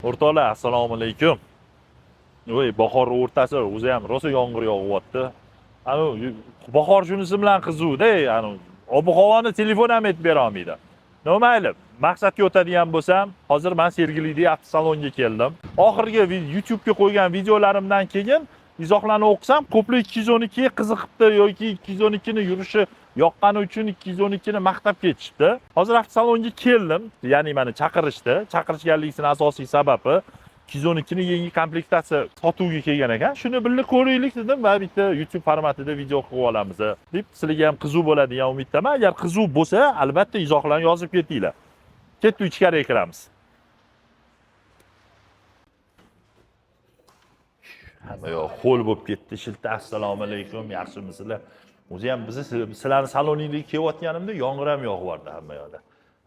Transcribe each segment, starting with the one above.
O'rtoqlar, assalomu alaykum. Voy, bahor o'rtasi o'zi ham rosa yomg'ir yog'yapti. Ana bahor shunisi bilan qiziqda, ana ob-havoni telefon ham aytib bera olmaydi. Mayli, maqsadga o'tadigan bo'lsam, hozir men Sergelida avtosalonga keldim. Oxirgi YouTube'ga qo'ygan videolarimdan keyin izohlarni o'qisam, ko'plar 212 ga qiziqibdi yoki 212 ni yurishi yoqqani uchun 212 ni maqtab ketishdi. Hozir avtosalonga keldim, ya'ni meni chaqirishdi. Chaqirishganligining asosiy sababi 212 ni yangi komplektatsiya sotuvga kelgan ekan. Shuni birga ko'raylik dedim va bitta YouTube formatida video qilib olamiz deb sizlarga ham qiziq bo'ladi degan umiddaman. Agar qiziq bo'lsa, albatta izohlarni yozib ketinglar. Ketdik, ichkariga kiramiz. Hamma yoq ho'l bo'lib ketdi. Shilta assalomu alaykum, yaxshimisizlar? O'zi ham biz sizlarning saloningizga kelayotganimda yomg'ir ham yog'yapti hamma yoqda.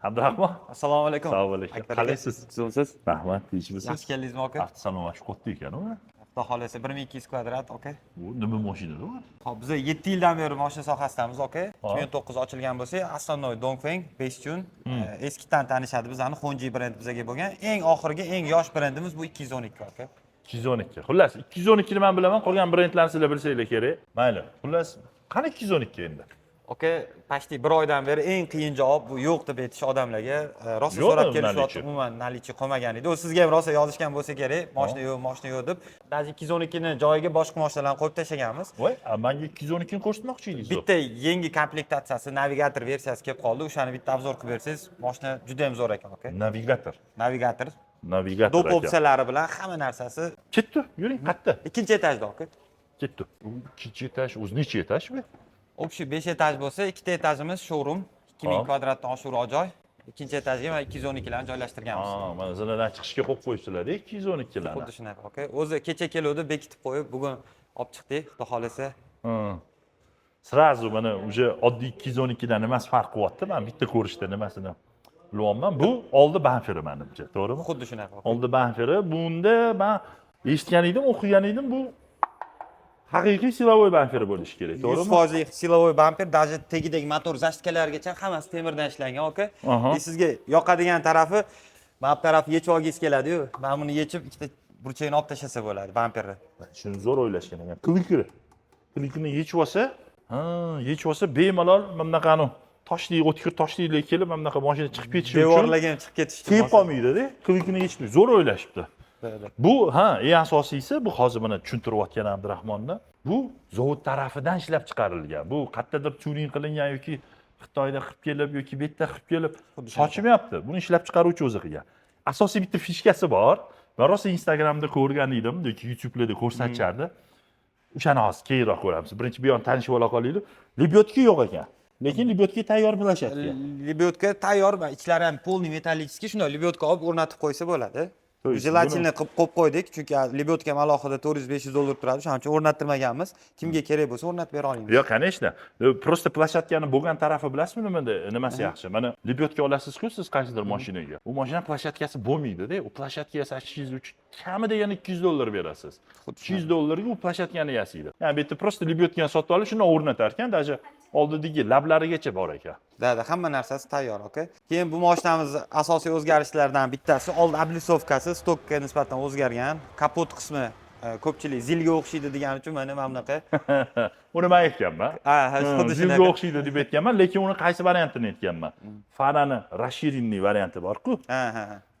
Abdurahmon, Assalomu alaykum. assalomu alaykum. Qalaysiz? Sizsiz? Rahmat, tinchmisiz? Yaxshi keldingizmi aka? Avtosalon mana shu katta ekan-ku. Xudo xolasa 1200 kvadrat, aka. Bu nima mashinada bu? Hop, biz 7 yildan beri mashina sohasidamiz, aka. 2009 ochilgan bo'lsa, Astronoy Dongfeng 5 jun eskidan tanishadi bizani Honji brend bizga bo'lgan. Eng oxirgi, eng yosh brendimiz bu 212 aka. 212. Xullas, 212 ni men bilaman, qolgan brendlarni sizlar bilsanglar kerak. Mayli. Xullas, qani 212 endi? Aka, pashti 1 oydan beri eng qiyin javob bu yo'q deb aytish odamlarga. Rosa Yo'q, so'rab kelishyapti, nalichi. umuman nalichi qolmagan edi. O sizga ham rosa yozishgan bo'lsa kerak, mashina yo'q deb. Даже 212 ni joyiga boshqa mashinalarni qo'yib tashlaganmiz. Voy, menga 212 ni ko'rsatmoqchi edingiz. Bitta yangi komplektatsiyasi, navigator versiyasi kelib qoldi. O'shani bitta obzor qilib bersangiz, mashina juda ham zo'r ekan, aka. Navigator. Navigator. Navigator. Dop opsiyalari bilan hamma narsasi. Ketdi, yuring, qayerda? Ikkinchi etajda, aka. Ketdi. Ikkinchi etaj, o'zi necha etaj bu? Общий 5 etaj bo'lsa, ikkita etajimiz showroom, 2000 Hop. kvadratdan oshiruvchi joy. Ikkinchi etajga mana 212 larni joylashtirganmiz. Mana zinadan chiqishga qo'yib qo'yibsizlar-da 212 larni. Xuddi shunaqa, aka. O'zi kecha keluvdi, bekitib qo'yib, bugun olib chiqdik, xudo xolasa. Сразу mana уже oddiy 212 dan nimasi farq qilyapti? Men bitta ko'rishda nimasini bilyapman. Bu oldi banferi menimcha, to'g'rimi? Xuddi shunaqa. Oldi banferi. Bunda men eshitgan edim, o'qigan edim, bu haqiqiy silovoy banferi bo'lishi kerak, to'g'rimi? 100% silovoy bamper, даже tegidagi motor zashtkalarigacha hammasi temirdan ishlangan, aka. Sizga yoqadigan tarafi, mana bu tarafni yechib olgingiz keladi-yu. Men buni yechib ikkita burchagini olib tashlasa bo'ladi bamperni. Shuni zo'r o'ylashgan ekan. Klikini yechib olsa, yechib olsa bemalol mana bunaqani toshli, o'tkir toshlilar kelib mana bunaqa mashina chiqib ketishi uchun Devorlarga ham chiqib ketish uchun. Kiyib qolmaydi-da. Klikini yechib, zo'r o'ylashibdi. Bu, eng asosiysi bu hozir mana tushuntirayotgan Abdurahmonni. Bu zavod tarafidan ishlab chiqarilgan. Bu qayerdadir tuning qilingan yoki Xitoyda qilib kelib yoki bu yerda qilib kelib sochmayapti. Buni ishlab chiqaruvchi o'zi qilgan. Asosiy bitta fishkasi bor. Men rosa Instagramda ko'rgan edim yoki YouTube'larda ko'rsatishardi. O'shani hozir keyinroq ko'ramiz. Birinchi bu yoqni tanishib ola qolaylik. Libyotka yo'q ekan. Lekin libyotka tayyor plashatka. Libyotka tayyor, ichlari ham polniy metallichskiy, shunday libyotka olib o'rnatib qo'ysa bo'ladi. Jelatinni qilib qo'ydik, chunki libyotka ham alohida 400-500 dollar turadi, shuning uchun o'rnattirmaganmiz. Kimga kerak bo'lsa o'rnatib bera olamiz. Yo'q, конечно. Просто plashatkani bo'lgan tarafi bilasizmi nimasi yaxshi? Mana libyotka olasiz-ku siz qaysidir mashinaga. U mashina plashatkasi bo'lmaydi-da. U plashatka yasash uchun kamida yana 200 dollar berasiz. 200 dollarga u plashatkani yasaydi. Ya'ni bu yerda просто libyotkani sotib olib, shuni o'rnatar ekan, даже oldidagi lablarigacha bor ekan. Da, hamma narsasi tayyor, aka. Keyin bu mashinamiz asosiy o'zgarishlardan bittasi, old oblisovkasi stokka nisbatan o'zgargan. Kapot qismi ko'pchilik zilga o'xshaydi degan uchun mana bunaqa. Uni men aytganman. Xuddi Zilga shunaqa. o'xshaydi deb aytganman, lekin uni qaysi variantini aytganman? Farani расширенный varianti bor-ku.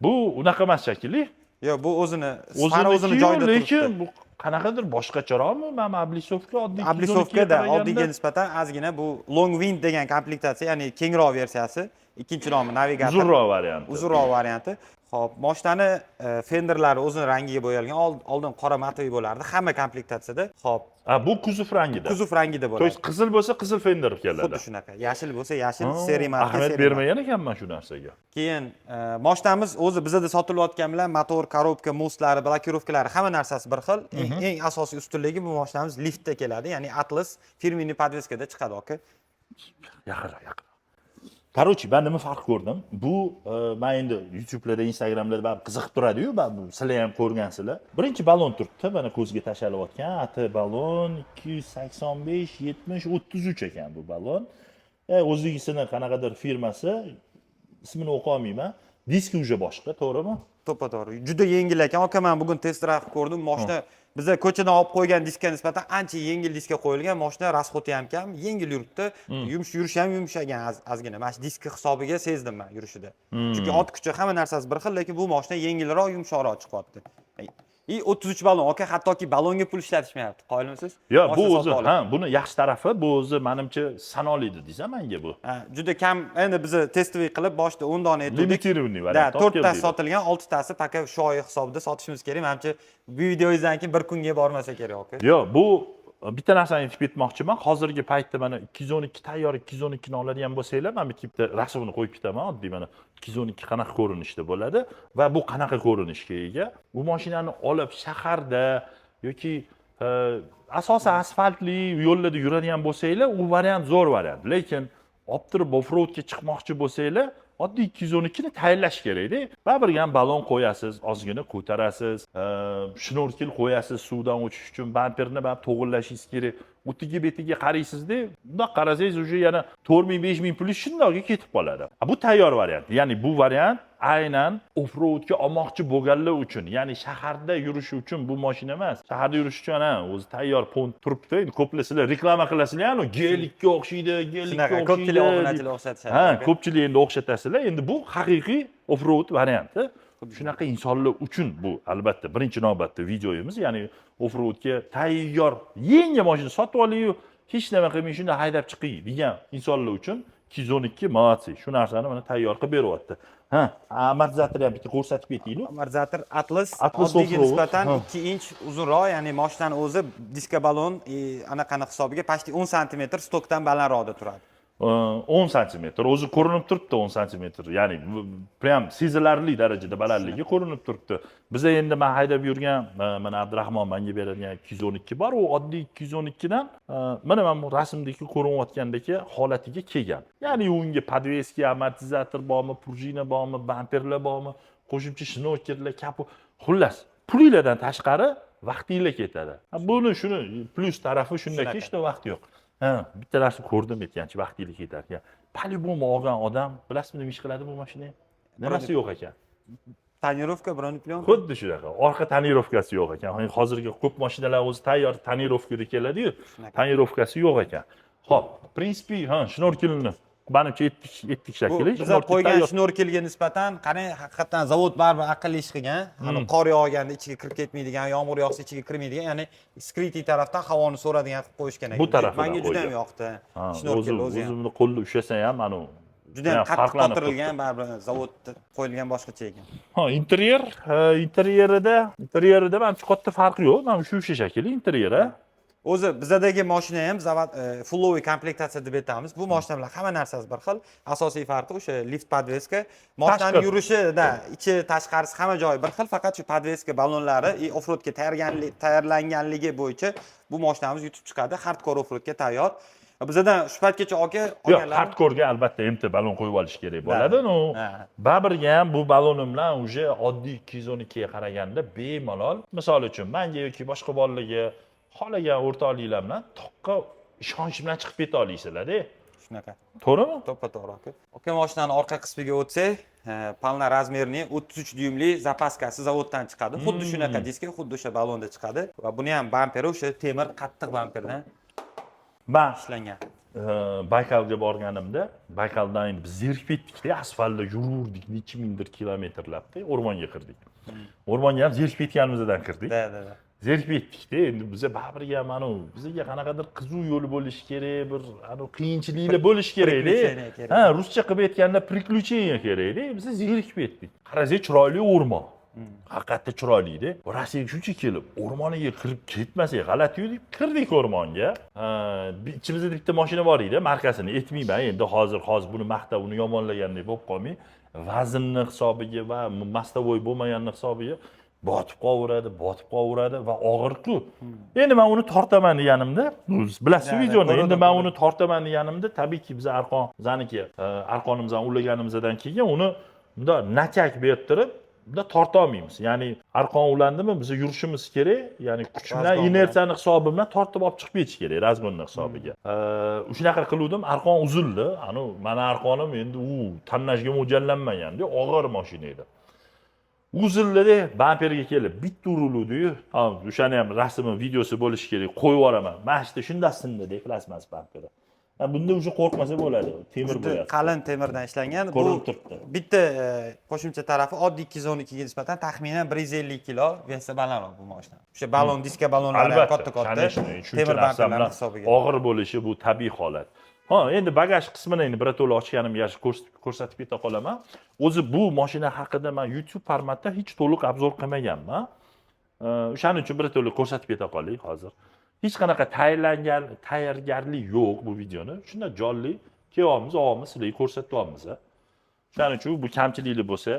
Bu unaqa emas shekilli. Yo'q, bu o'zini joyida turibdi. Lekin bu qanaqadir boshqacharoqmi? Mana oblisovka oddiy Oblisovkada oddiga nisbatan ozgina bu long wind degan komplektatsiya, ya'ni kengroq versiyasi, ikkinchi nomi navigator. Uzunroq varianti. Uzunroq varianti. Xo'p, mashinani fenderlari o'zini rangiga bo'yalgan. Oldin qora matoviy bo'lardi hamma komplektatsiyada. Xo'p, Bu kuzov rangida. Kuzov rangida To bo'ladi. есть qizil bo'lsa qizil fender keladi. Xuddi shunaqa. Yashil bo'lsa yashil, seri marka, Ahamiyat bermagan ekanman shu narsaga. Keyin mashinamiz o'zi bizda sotilayotgan bilan motor, korobka, mostlari, blokirovkalari hamma narsasi bir xil. Eng asosiy ustunligi bu mashinamiz liftda keladi, ya'ni Atlas firmini podveskada chiqadi, aka. Yaqin. Короче, ben nima farq ko'rdim? Bu men endi YouTube'larda, Instagram'larda baribir qiziqib turadi-yu, sizlar ham ko'rgansizlar. Birinchi ballon turibdi, mana ko'zga tashlalayotgan ati ballon 285, 70, 33 ekan bu ballon. O'zligisini qanaqadir firmasi, ismini o'qiy olmayman. Diski уже boshqa, to'g'rimi? to'g'ri. Juda yengil ekan. Aka, men bugun test drive qilib ko'rdim. Mashina biza ko'chadan olib qo'ygan diskka nisbatan ancha yengil diskka qo'yilgan. Mashina rasxoti ham kam, yengil yuribdi. Yurishi ham yumshagan ozgina. Mana shu disk hisobiga sezdim men yurishida. Chunki ot kuchi hamma narsasi bir xil, lekin bu mashina yengilroq, yumshoqroq chiqyapti. 33 ballon, aka, hattoki ballonga pul ishlatishmayapti. Qoyilmisiz? Yo'q, bu o'zi, buni yaxshi tarafi, bu o'zi menimcha sanoliydi desam menga bu. Juda kam. Endi biz testoviy qilib boshida 10 dona aytdik. Limitirovniy variant. 4 ta sotilgan, 6 tasi paka shu oy hisobida sotishimiz kerak. Menimcha bu videoyingizdan keyin bir kunga bormasa kerak, aka. Yo'q, bu bitta narsani aytib ketmoqchiman. Hozirgi paytda mana 212 tayyor 212 ni oladigan bo'lsanglar, men bitta rasmini qo'yib ketaman. Oddiy mana 212 qanaqa ko'rinishda bo'ladi va bu qanaqa ko'rinishga ega. Bu mashinani olib shaharda yoki asosan asfaltli yo'llarda yuradigan bo'lsanglar, u variant zo'r variant. Lekin olib turib off-roadga chiqmoqchi bo'lsanglar, oddiy 212 ni tayyorlash kerak-da. Baribir ham ballon qo'yasiz, ozgina ko'tarasiz, shnorkel qo'yasiz suvdan o'tish uchun, bamperni baribir to'g'irlashingiz kerak. O'tiga betiga qaraysiz-da, bundoq qarasangiz уже yana 4000-5000 pul shundoqga ketib qoladi. Bu tayyor variant. Ya'ni bu variant aynan off-roadga olmoqchi bo'lganlar uchun, ya'ni shaharda yurish uchun bu mashina emas. Shaharda yurish uchun o'zi tayyor pont turibdi. Endi ko'plar sizlar reklama qilasizlar, G-likka o'xshaydi, G-likka o'xshaydi. Ko'pchilik obunachilar o'xshatishadi. Ko'pchilik endi o'xshatasizlar. Endi bu haqiqiy off-road varianti. Shunaqa insonlar uchun bu albatta birinchi navbatda videoyimiz, ya'ni off-roadga tayyor yengil mashina sotib oling-yu, hech nima qilmay shunda haydab chiqing degan insonlar uchun 212 молодцы. Shu narsani mana tayyor qilib beryapti. Amortizatorni ham bitta ko'rsatib ketaylik. Amortizator Atlas oddiga nisbatan 2 inch uzunroq, ya'ni mashinani o'zi diska ballon anaqani hisobiga pasti 10 sm stokdan balandroqda turadi. 10 sm. O'zi ko'rinib turibdi 10 sm. Ya'ni prям sezilarli darajada balandligi ko'rinib turibdi. Biza endi men haydab yurgan, mana Abdurahmon menga beradigan 212 bor, u oddiy 212 dan mana men bu rasmdagi ko'rinayotgandagi holatiga kelgan. Ya'ni unga podveska, amortizator bormi, prujina bormi, bamperlar bormi, qo'shimcha shnorkellar, kapu, xullas, pulinglardan tashqari vaqtinglar ketadi. Shuni plus tarafi shundaki, hech vaqt yo'q. Bitta narsa ko'rdim aytgancha vaqtiylik ketar ekan. По-любому olgan odam, bilasizmi nima ish qiladi bu mashina? Nimasi yo'q ekan? Tonirovka, broneplyonka. Xuddi shunaqa. Orqa tonirovkasi yo'q ekan. Hozirgi ko'p mashinalar o'zi tayyor tonirovkada keladi-yu, tonirovkasi yo'q ekan. Xo'p, prinsipi, shnorkelni menimcha etdik shakli. Biz qo'ygan shnorkelga nisbatan qarang, haqiqatan zavod baribir aqlli ish qilgan. Qor yog'ganda ichiga kirib ketmaydigan, yomg'ir yog'sa ichiga kirmaydigan, ya'ni skriti tarafdan havoni so'radigan qilib qo'yishgan ekan. Bu tarafdan menga juda ham yoqdi. Shnorkel o'zi o'zimni qo'lda ushlasa ham anu juda ham qattiq qotirilgan, baribir zavodda qo'yilgan boshqacha ekan. Interyerida menimcha katta farqi yo'q. Mana shu shakli interyeri. O'zi bizadagi mashina ham zavod fulloviy komplektatsiya deb aytamiz. Bu mashina bilan hamma narsasi bir xil. Asosiy farqi o'sha lift podveska. Mashinaning yurishida ichi, tashqarisi hamma joyi bir xil, faqat shu podveska ballonlari off-roadga tayyorlanganligi bo'yicha bu mashinamiz yutib chiqadi. Hardcore off-roadga tayyor. Bizadan shu paytgacha olganlar hardcore'ga albatta MT ballon qo'yib olish kerak bo'ladi. Baribirga ham bu ballonim bilan uje oddiy 212 ga qaraganda bemalol, misol uchun menga yoki boshqa bolalarga xohlagan o'rtoqliklar bilan toqqa ishonch bilan chiqib keta olasizlar-da. Shunaqa. To'g'rimi? To'g'ri aka. Aka, mashinani orqa qismiga o'tsak, palna razmerni 33 dyumli zapaskasi zavoddan chiqadi. Xuddi shunaqa diska, xuddi o'sha ballonda chiqadi va buni ham bamperi o'sha temir qattiq bamperdan ishlangan. Baykalga borganimda, Baykaldan endi biz zerikib ketdik-da, asfaltda yurdik, necha mingdir kilometrlabda o'rmonga kirdik. O'rmonga ham zerikib ketganimizdan kirdik. Zerikib ketdik-da, endi biza baribirga mana bizga qanaqadir qizuv yo'li bo'lishi kerak, bir qiyinchiliklar bo'lishi kerak-da. Ruscha qilib aytganda приключение kerak-da. Biz zerikib ketdik. Qarasak chiroyli o'rmon. Haqiqatda chiroyli-da. Rossiyaga shuncha kelib, o'rmoniga kirib ketmasak g'alati deb kirdik o'rmonga. Ichimizda bitta mashina bor edi, markasini aytmayman. Endi hozir buni maqtab, uni yomonlagandek bo'lib qolmay, vaznni hisobiga va mastavoy bo'lmaganini hisobiga botib qolaveradi va og'ir-ku. Endi men uni tortaman deganimda, bilasiz videoni, endi men uni tortaman deganimda, tabiiyki biz bizaniki arqonimizdan ulaganimizdan keyin uni bunda nachak berib turib, bunda torta olmaymiz. Ya'ni arqon ulandimi, biz yurishimiz kerak, ya'ni kuch bilan inertsiyani hisobi bilan tortib olib chiqib ketish kerak razgonni hisobiga. Shunaqa qiluvdim, arqon uzildi. Meni arqonim endi tannashga mo'ljallanmagan, og'ir mashina edi. uzildi-da, bamperga kelib bitta urildi-yu, o'shani ham rasmi, videosi bo'lishi kerak, qo'yib yuboraman. Mana shu shunda sindi-da plasmas bamperi. Bunda уже qo'rqmasa bo'ladi. Temir bo'lyapti. Qalin temirdan ishlangan. Bu Ko'rinib turibdi. bitta qo'shimcha tarafi oddiy 212 ga nisbatan taxminan 150 kilo vesi balandroq bu mashina. O'sha ballon, diska ballonlari ham katta-katta. Temir bamperlar hisobiga. Og'ir bo'lishi bu tabiiy holat. Endi bagaj qismini endi birato'la ochganimga ko'rsatib keta qolaman. O'zi bu mashina haqida men YouTube formatda hech to'liq obzor qilmaganman. O'shaning uchun birato'la ko'rsatib keta qolay hozir. Hech qanaqa tayyorgarlik yo'q bu videoni. Shunda jonli kelyapmiz, og'imiz sizlarga ko'rsatyapmiz. Shuning uchun bu kamchilikli bo'lsa,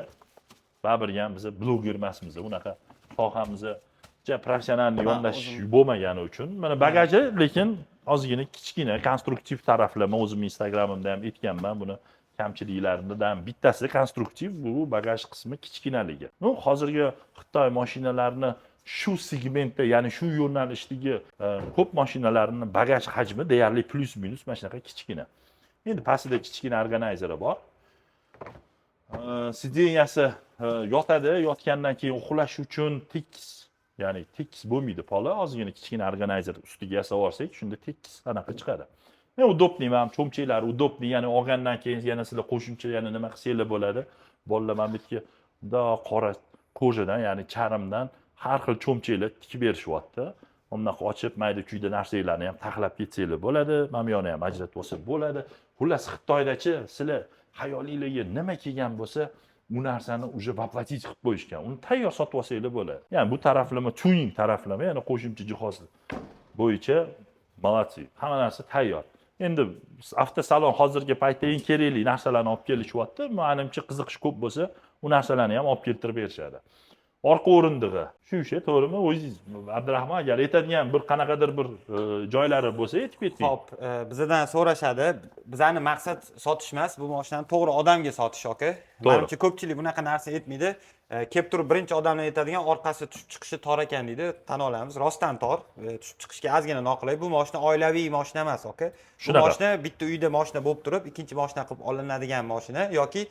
baribir ham biz bloger emasmiz. Unaqa sohamizga professional yondashish bo'lmagani uchun. Mana bagaji lekin ozgina kichkina konstruktiv taraflar. Men o'zim Instagramimda ham aytganman buni. Kamchiliklaridan bittasi konstruktiv, bu bagaj qismi kichkinaligi. Hozirgi Xitoy mashinalarini shu segmentda, ya'ni shu yo'nalishdagi ko'p mashinalarning bagaj hajmi deyarli plus minus mana shunaqa kichkina. Endi pastida kichkina organizeri bor. Sideniyasi yotadi, yotgandan keyin uxlash uchun tekis, ya'ni tekis bo'lmaydi pola, ozgina kichkina organizer ustiga yasab olsak, shunda tekis anaqa chiqadi. Men udobniy, ham cho'mchaklari udobniy, ya'ni olgandan keyin yana sizlar qo'shimcha yana nima qilsanglar bo'ladi. Bolalar mana bu yerga qora ko'jadan, ya'ni charmdan har xil cho'mchaklar tikib berishyapti. Undaqa ochib, mayda-chuyda narsalarni ham taxlab ketsanglar bo'ladi. Mana bu yerni ham ajratib olsa bo'ladi. Xullas Xitoydachi sizlar xayolingizga nima kelgan bo'lsa, bu narsani уже воплотить qilib qo'yishgan. Uni tayyor sotib olsanglar bo'ladi. Ya'ni bu taraflama tuning taraflama, ya'ni qo'shimcha jihoz bo'yicha молодцы. Hamma narsa tayyor. Endi avtosalon hozirgi paytda eng kerakli narsalarni olib kelishyapti. Menimcha qiziqish ko'p bo'lsa, u narsalarni ham olib keltirib berishadi. Orqa o'rindig'i shu to'g'rimi? O'zingiz Abdurahmon agar aytadigan bir qanaqadir bir joylari bo'lsa aytib keting. Xo'p, bizdan so'rashadi. Bizning maqsad sotish emas, bu mashinani to'g'ri odamga sotish, aka. Menimcha ko'pchilik bunaqa narsa aytmaydi. Kelib turib birinchi odamlar aytadigan orqasi tushib chiqishi tor ekan deydi. Tan olamiz, rostdan tor. Tushib chiqishga ozgina noqulay. Bu mashina oilaviy mashina emas, aka. Bu mashina bitta uyda mashina bo'lib turib, ikkinchi mashina qilib olinadigan mashina yoki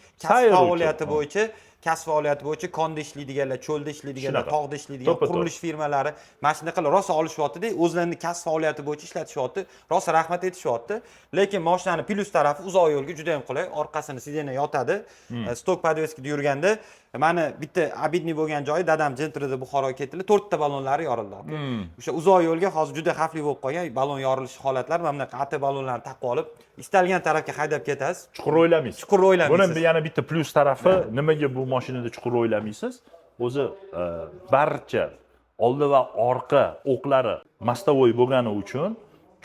kasb faoliyati bo'yicha konda ishlaydiganlar, cho'lda ishlaydiganlar, tog'da ishlaydigan qurilish firmalari mashina qilib rosa olishyapti-da, o'zlarining kasb faoliyati bo'yicha ishlatishyapti. Rosa rahmat aytishyapti. Lekin mashinani plyus tarafi uzoq yo'lga juda ham qulay. Orqasini sidena yotadi. Stok podveskada yurganda mani bitta abidniy bo'lgan joyi, dadam Gentrida Buxoroga ketdilar, 4 ta ballonlari yorildi. O'sha uzoq yo'lga hozir juda xavfli bo'lib qolgan ballon yorilish holatlari, mana bunaqa ata ballonlarni taqib olib, istalgan tarafga haydab ketasiz. Chuqur o'ylamaysiz. Buni yana bitta plyus tarafi, nimaga bu mashinada chuqur o'ylamaysiz? O'zi barcha oldi va orqa o'qlari mastavoy bo'lgani uchun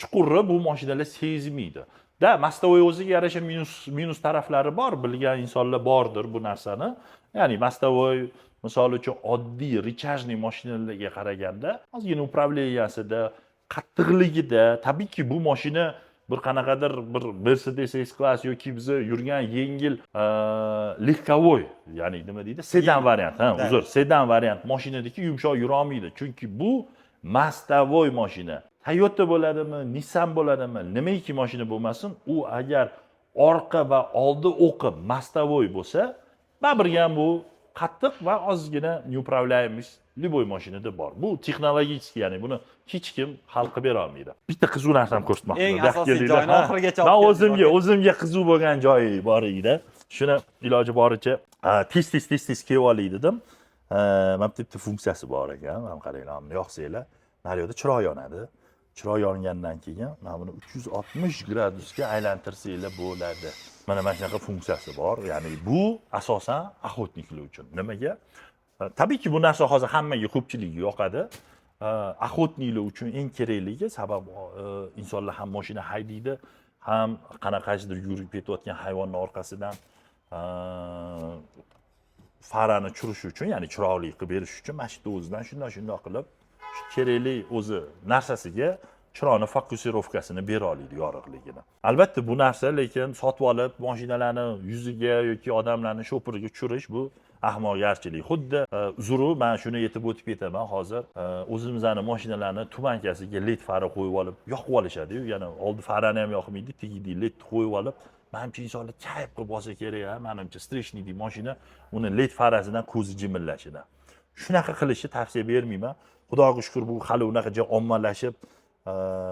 chuqurni bu mashinalar sezmaydi. Mastavoy o'ziga yarasha minus taraflari bor, bilgan insonlar bordir bu narsani. Ya'ni mastavoy misol uchun oddiy richajniy mashinalarga qaraganda ozgina upravlensiyasida, qattiqligida, tabiiyki bu mashina bir qanaqadir bir Mercedes S-Class yoki biz yurgan yengil lehkovoy, ya'ni nima deydi? Sedan variant, sedan variant mashinadagi yumshoq yura olmaydi. Chunki bu mastavoy mashina. Toyota bo'ladimi, Nissan bo'ladimi, nimaiki mashina bo'lmasin, u agar orqa va oldi o'qi mastavoy bo'lsa, baribir ham bu qattiq va ozgina neupravляемость любой mashinada bor. Bu texnologik, ya'ni buni hech kim hal qilib bera olmaydi. Bitta qiziq narsani ko'rsatmoqchiman. Eng asosiy joyni oxirigacha olib keldim. O'zimga qiziq bo'lgan joyi bor edi. Shuni iloji boricha tez kelib olay dedim. Mana bitta funksiyasi bor ekan. Mana qaranglar, buni yoqsanglar, naryoqda chiroq yonadi. Chiroq yongandan keyin mana buni 360 gradusga aylantirsanglar bo'ladi. Mana shunaqa funksiyasi bor. Ya'ni bu asosan охотникlar uchun. Nimaga? Tabiiyki bu narsa hozir hammaga, ko'pchilikga yoqadi. Охотникlar uchun eng kerakligi, sababi insonlar ham mashina haydaydi, ham qanaqadir yurib ketayotgan hayvonning orqasidan farani tushirish uchun, ya'ni chiroqli qilib berish uchun mashina o'zidan shunday qilib kerakli o'zi narsasiga chiroqni fokusirovkasini bera oladi, yorug'ligini. Albatta bu narsa lekin sotib olib mashinalarni yuziga yoki odamlarni shopiriga tushirish bu ahmoqgarchilik. Xuddi uzru, men shuni yetib o'tib ketaman hozir. O'zimizning mashinalarni tumankasiga led fara qo'yib olib, yoqib olishadi-yu, ya'ni oldi farani ham yoqmaydi, tegidi led qo'yib olib, menimcha insonlar kayf qilib olsa kerak, menimcha streshniy deydi mashina uni led farasidan ko'zi jimirlashidan. Shunaqa qilishni tavsiya bermayman. Xudoga shukr bu hali unaqa ommalashib,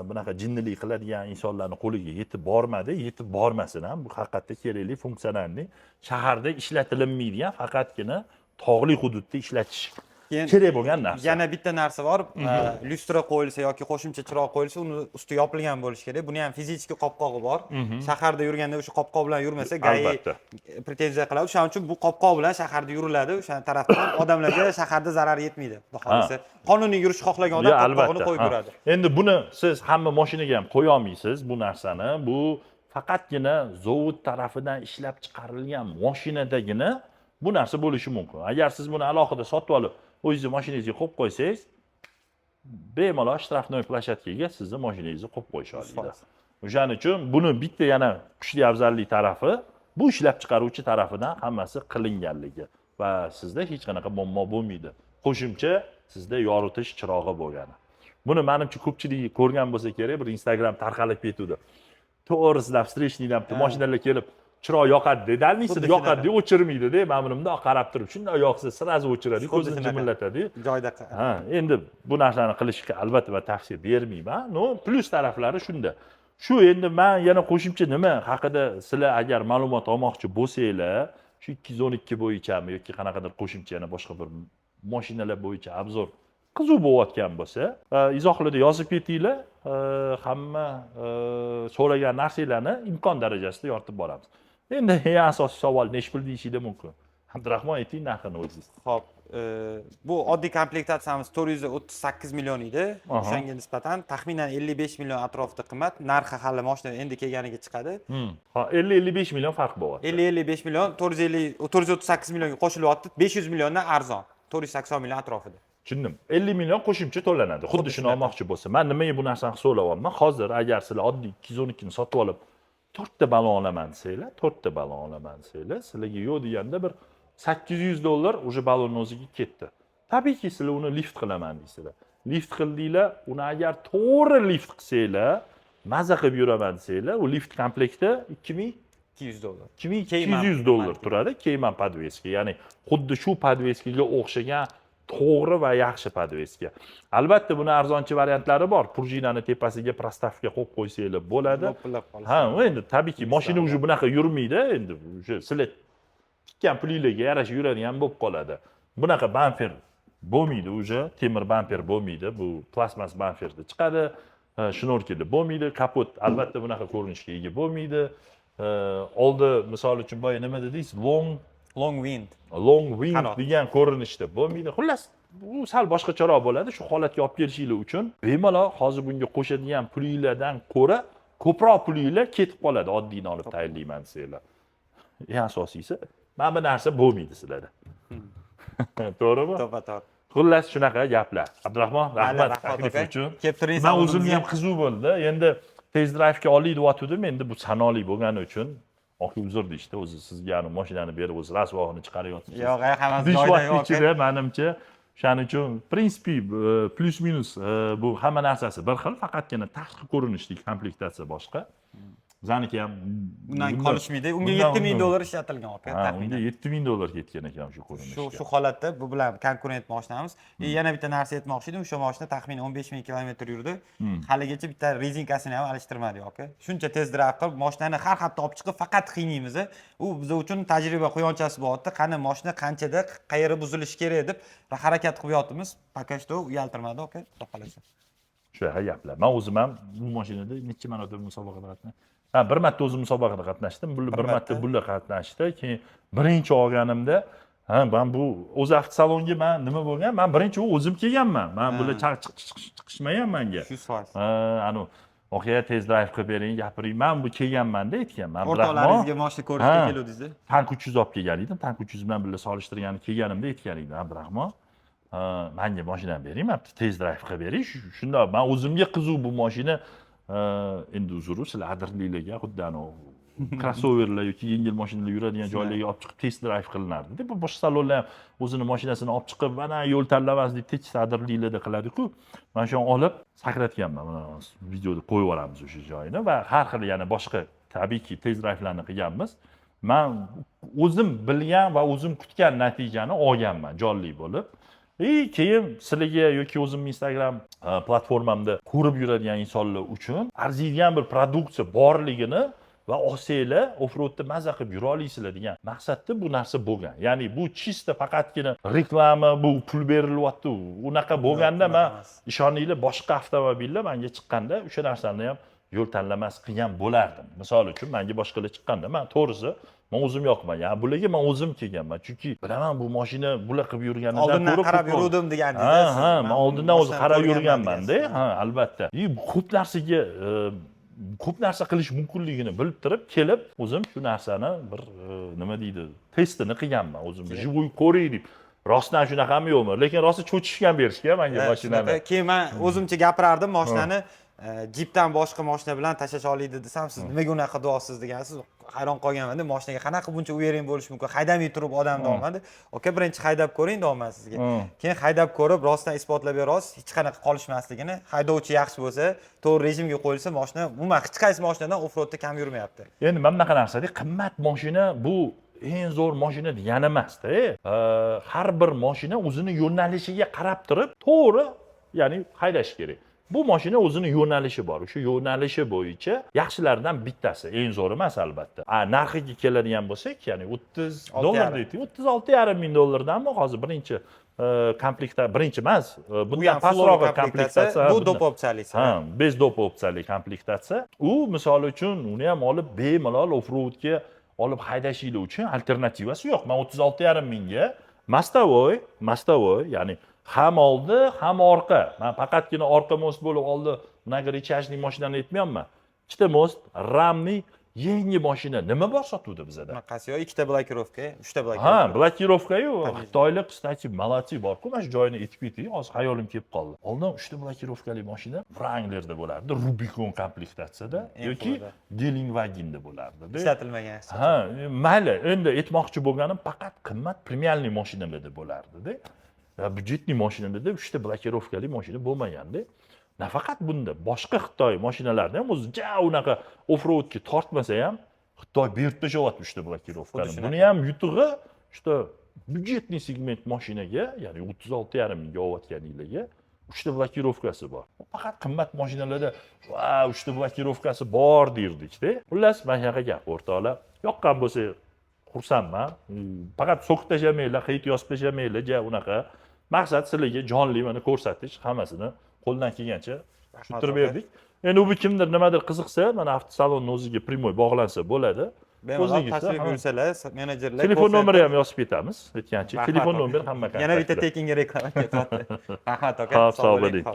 bunaqa jinnilik qiladigan insonlarning qo'liga yetib bormadi, yetib bormasin ham. Bu haqiqatda kerakli funksionalni shaharda ishlatilinmaydigan, faqatgina tog'li hududda ishlatish kerak bo'lgan narsa. Yana bitta narsa bor, lyustra qo'yilsa yoki qo'shimcha chiroq qo'yilsa, uni usti yopilgan bo'lishi kerak. Buni ham fizik qopqog'i bor. Shaharda yurganda o'sha qopqoq bilan yurmasa, GAI pretenziya qiladi. Shuning uchun bu qopqoq bilan shaharda yuriladi. O'sha tarafdan odamlarga shaharda zarar yetmaydi. Xudo xolasa, qonuniy yurish xohlagan odam qopqog'ini qo'yib yuradi. Endi buni siz hamma mashinaga ham qo'ya olmaysiz bu narsani. Bu faqatgina zavod tarafidan ishlab chiqarilgan mashinadagina bu narsa bo'lishi mumkin. Agar siz buni alohida sotib olib o'zingizni mashinangizga qo'yib qo'ysangiz, bemalol shtrafnoy plashatkaga sizni mashinangizni qo'yib qo'yish oladi. O'shaning uchun buni bitta yana kuchli afzallik tarafi bu ishlab chiqaruvchi tarafidan hammasi qilinganligi va sizda hech qanaqa muammo bo'lmaydi. Qo'shimcha sizda yoritish chirog'i bo'lgani. Buni menimcha ko'pchiligi ko'rgan bo'lsa kerak, bir Instagram tarqalib ketdi. To'g'rislab streshnidan mashinalar kelib chiroq yoqadi, dalnisida yoqadi, o'chirmaydi-da. Men bunimda qarab turib, shunday yoqsa sirazi o'chiradi, ko'zini jimirlatadi. Joyda. Endi bu narsani qilishga albatta va tavsiya bermayman. No, plus taraflari shunda. Shu endi men yana qo'shimcha nima haqida sizlar agar ma'lumot olmoqchi bo'lsanglar, shu 212 bo'yichami yoki qanaqadir qo'shimcha yana boshqa bir mashinalar bo'yicha obzor qiziq bo'layotgan bo'lsa, izohlarda yozib ketinglar. Hamma so'ragan narsalarni imkon darajasida yoritib boramiz. Endi eng asosiy savol nech pul deyishinglar mumkin. Abdurahmon ayting narxini o'zingiz. Xo'p, bu oddiy komplektatsiyamiz 438 million edi. O'shanga nisbatan taxminan 55 million atrofida qimmat. Narxi hali mashina endi kelganiga chiqadi. 50-55 million farq bo'lyapti. 50-55 million, 438 millionga qo'shilyapti. 500 milliondan arzon. 480 million atrofida. Tushundim. 50 million qo'shimcha to'lanadi. Xuddi shuni olmoqchi bo'lsa. Men nimaga bu narsani hisoblayapman? Hozir agar sizlar oddiy 212 ni sotib olib 4 ta balon olaman desanglar, 4 ta balon olaman desanglar, sizlarga yo'q deganda bir $800 o'sha balonning o'ziga ketdi. Tabiiyki sizlar uni lift qilaman deysizlar. Lift qildinglar, uni agar to'g'ri lift qilsanglar, maza qilib yuraman desanglar, u lift komplekti $200. $2200 turadi. Keyman podveska, ya'ni xuddi shu podveskaga o'xshagan to'g'ri va yaxshi podveska. Albatta buni arzonchi variantlari bor. Prujinani tepasiga prostavka qo'yib qo'ysanglar bo'ladi. Endi tabiiyki mashina уже bunaqa yurmaydi. Endi o'sha sizlar tikkan pulinglarga yarasha yuradigan bo'lib qoladi. Bunaqa bamper bo'lmaydi уже, temir bamper bo'lmaydi. Bu plasmas bamperda chiqadi. Shnorkelda bo'lmaydi. Kapot albatta bunaqa ko'rinishga ega bo'lmaydi. Oldi misol uchun boya nima dedingiz? Long wind degan ko'rinishda bo'lmaydi. Xullas, bu sal boshqacharoq bo'ladi. Shu holatga olib kelishinglar uchun bemalol hozir bunga qo'shadigan pulinglardan ko'ra ko'proq pulinglar ketib qoladi, oddiyni olib tayyorlayman desanglar. Eng asosiysi, mana bu narsa bo'lmaydi sizlarda. To'g'rimi? To'g'ri. Xullas shunaqa gaplar. Abdurahmon, rahmat taklif uchun. Men o'zimga ham qiziq bo'ldi. Endi test drive'ga olay deyotgandim, endi bu sanoli bo'lgani uchun uzr deyishdi, o'zi sizga mashinani berib o'zi rasvohini chiqaryapsiz. Yo'q, hammasi joyida yo'q. Ichida menimcha, shuning uchun prinsipiy plus minus bu hamma narsasi bir xil, faqatgina tashqi ko'rinishlik komplektatsiya boshqa. Bizaniki ham bundan qolishmaydi. Unga $7000 ishlatilgan aka. Unga $7000 ketgan ekan shu ko'rinishga. Shu holatda bu bilan konkurent mashinamiz. Yana bitta narsa aytmoqchi edim, o'sha mashina taxminan 15000 kilometr yurdi. Haligacha bitta rezinkasini ham alishtirmadik aka. Shuncha test drive qilib mashinani har hafta olib chiqib faqat qiynaymiz. U biz uchun tajriba quyonchasi bo'lyapti. Qani mashina qanchada, qayerda buzilishi kerak deb harakat qilib yotibmiz. Пока что uyaltirmadi aka, xudo xolasa. Shu gaplar. Men o'zim ham bu mashinada necha marotaba musobaqada qatnashdim. Bir marta o'zim musobaqada qatnashdim, bir marta bular qatnashdi. Keyin birinchi olganimda, men bu o'zi avtosalonga men nima bo'lgan? Men birinchi o'zim kelganman. Men bular chiqishmagan menga. 100%. Anu, "Oqya test drive qilib bering, gapiring. Men bu kelganman-da" aytganman. O'rtoqlaringizga mashina ko'rishga keluvdingiz-da. Tank 300 olib kelgan edim. Tank 300 bilan birga solishtirgani kelganimda aytgan edim, Abdurahmon. Menga mashinani bering, men test drive qilib bering. Shunda men o'zimga qiziq bu mashina endi uzr, sizlar adirliklarga xuddi crossoverlar yoki yengil mashinalar yuradigan joylarga olib chiqib test drive qilinardi. Bu boshqa salonlar ham o'zini mashinasini olib chiqib, mana yo'l tanlamaslik tekis adirliklarda qiladi-ku. Men shuni olib sakratganman. Mana videoda qo'yib yuboramiz o'sha joyini va har xil yana boshqa tabiiyki tezraklarni qilganmiz. Men o'zim bilgan va o'zim kutgan natijani olganman jonli bo'lib. Keyin sizlarga yoki o'zimning Instagram platformamda ko'rib yuradigan insonlar uchun arziydigan bir produksiya borligini va olsanglar offroadda maza qilib yura olasizlar degan maqsadda bu narsa bo'lgan. Ya'ni bu chista faqatgina reklama, bu pul berilyapti. Unaqa bo'lganda men ishoninglar boshqa avtomobillar menga chiqqanda o'sha narsani ham yo'l tanlamas qilgan bo'lardim. Misol uchun menga boshqalar chiqqanda men to'g'risi men o'zim yoqmagan. Bularga men o'zim kelganman. Chunki bilaman bu mashina bular qilib yurganidan oldindan qarab yurdim deganingiz. Ha, men oldindan o'zi qarab yurganman-da. Ha, albatta. Ko'p narsa qilish mumkinligini bilib turib kelib o'zim shu narsani bir nima deydi testini qilganman o'zim живой ko'ray deb rostdan shunaqami yo'qmi lekin rosa cho'chishgan berishga menga mashinani keyin men o'zimcha gapirardim mashinani jipdan boshqa mashina bilan tashlash oladi desam siz nimaga unaqa qilyapsiz degansiz hayron qolganman-da mashinaga qanaqa buncha uvering bo'lishi mumkin haydamay turib odam deyapman-da aka birinchi haydab ko'ring deyapman sizga keyin haydab ko'rib rostdan isbotlab berasiz hech qanaqa qolishmasligini haydovchi yaxshi bo'lsa to'g'ri rejimga qo'yilsa mashina umuman hech qaysi mashinadan offroadda kam yurmayapti endi mana bunaqa narsada qimmat mashina bu eng zo'r mashina degani emasda har bir mashina o'zini yo'nalishiga qarab turib to'g'ri ya'ni haydash kerak bu mashina o'zini yo'nalishi bor o'sha yo'nalishi bo'yicha yaxshilaridan bittasi eng zo'ri emas albatta narxiga keladigan bo'lsak ya'ni 30 dollar deydi 36,5 ming dollardanmi hozir birinchi komplekta birinchi emas bundan pastroq komplektatsiya bu do'p opsiyalisi ha bez do'p opsiyali komplektatsiya u misol uchun uni ham olib bemalol offroadga olib haydashinglar uchun alternativasi yo'q men 36,5 mingga mostovoy ya'ni ham oldi ham orqa men faqatgina orqa most bo'lib oldi bunaqa rechajli mashinani aytmayapman ikkita most ramli yangi mashina nima bor sotuvda bizada bunaqasi yo'q ikkita blokirovka uchta blokirovka ha blokirovka-yu xitoylik kстати молодцы bor-ku mana shu joyini aytib ketdik hozir hayolim kelib qoldi oldin 3ta blokirovkali mashina Wranglerda bo'lardi Rubicon komplektatsiyada yoki Gelenwagen'da bo'lardi ishlatilmagan ha mayli endi aytmoqchi bo'lganim faqat qimmat premialniy mashinalarda bo'lardi-da byudjetniy mashinalarda 3ta blokirovkali mashina bo'lmaganda nafaqat bunda boshqa Xitoy mashinalarida ham o'zi ja unaqa offroadga tortmasa ham Xitoy berib tashyapti 3ta blokirovkani buni ham yutug'i что byudjetniy segment mashinaga ya'ni 36,5 mingga olayotganinglarga 3ta blokirovkasi bor faqat qimmat mashinalarda va 3ta blokirovkasi bor derdik-da xullas mana shunaqa gap o'rtoqlar yoqqan bo'lsa xursandman faqat so'kib tashlamanglar qiyit yozib tashlamanglar ja unaqa maqsad sizlarga jonli mana ko'rsatish hammasini qo'ldan kelgancha tushuntirib berdik endi u kimdir nimadir qiziqsa mana avtosalonni o'ziga primoy bog'lansa bo'ladi bemalol tashrif buyursalar menejerlar telefon nomeri ham yozib ketamiz aytgancha telefon nomeri hamma yana bitta tekinga reklama ketyapti rahmat aka sog' bo'ling